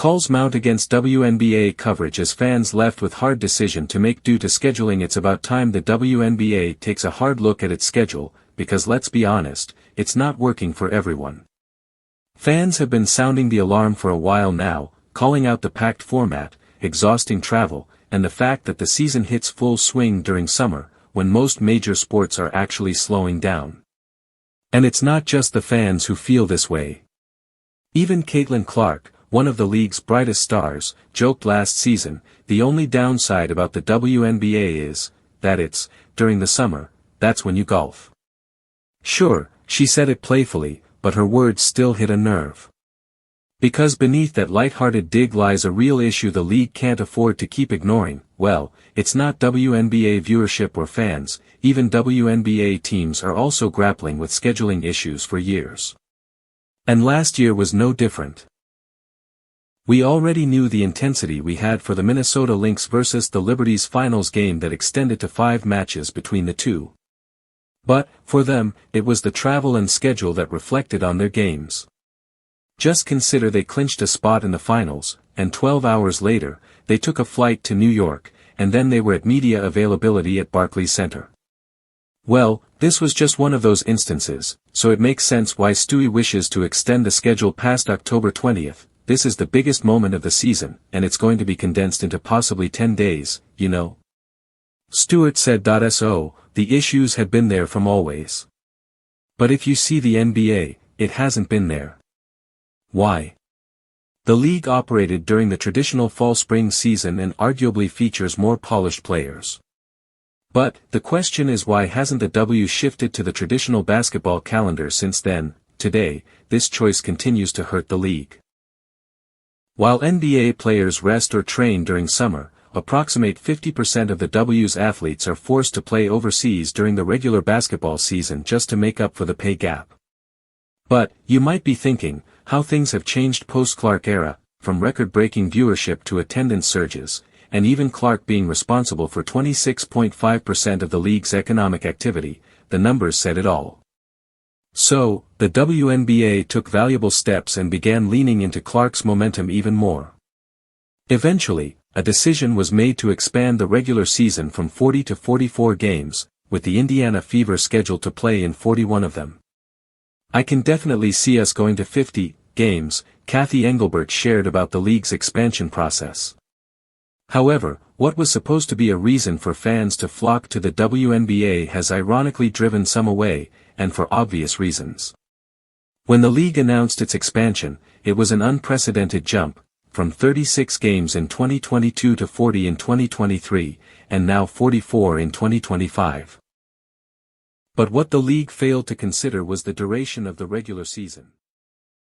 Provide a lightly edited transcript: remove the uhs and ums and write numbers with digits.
Calls mount against WNBA coverage as fans left with hard decision to make due to scheduling. It's about time the WNBA takes a hard look at its schedule, because let's be honest, it's not working for everyone. Fans have been sounding the alarm for a while now, calling out the packed format, exhausting travel, and the fact that the season hits full swing during summer, when most major sports are actually slowing down. And it's not just the fans who feel this way. Even Caitlin Clark, one of the league's brightest stars, joked last season, the only downside about the WNBA is that it's, during the summer, that's when you golf. Sure, she said it playfully, but her words still hit a nerve. Because beneath that lighthearted dig lies a real issue the league can't afford to keep ignoring. Well, it's not WNBA viewership or fans, even WNBA teams are also grappling with scheduling issues for years. And last year was no different. We already knew the intensity we had for the Minnesota Lynx versus the Liberty's finals game that extended to 5 matches between the two. But, for them, it was the travel and schedule that reflected on their games. Just consider they clinched a spot in the finals, and 12 hours later, they took a flight to New York, and then they were at media availability at Barclays Center. Well, this was just one of those instances, so it makes sense why Stewie wishes to extend the schedule past October 20th. This is the biggest moment of the season, and it's going to be condensed into possibly 10 days, you know. Stewart said. So, the issues had been there from always. But if you see the NBA, it hasn't been there. Why? The league operated during the traditional fall-spring season and arguably features more polished players. But, the question is, why hasn't the W shifted to the traditional basketball calendar since then? Today, this choice continues to hurt the league. While NBA players rest or train during summer, approximate 50% of the W's athletes are forced to play overseas during the regular basketball season just to make up for the pay gap. But, you might be thinking, how things have changed post-Clark era, from record-breaking viewership to attendance surges, and even Clark being responsible for 26.5% of the league's economic activity. The numbers said it all. So, the WNBA took valuable steps and began leaning into Clark's momentum even more. Eventually, a decision was made to expand the regular season from 40 to 44 games, with the Indiana Fever scheduled to play in 41 of them. I can definitely see us going to 50 games, Kathy Engelbert shared about the league's expansion process. However, what was supposed to be a reason for fans to flock to the WNBA has ironically driven some away, and for obvious reasons. When the league announced its expansion, it was an unprecedented jump, from 36 games in 2022 to 40 in 2023, and now 44 in 2025. But what the league failed to consider was the duration of the regular season.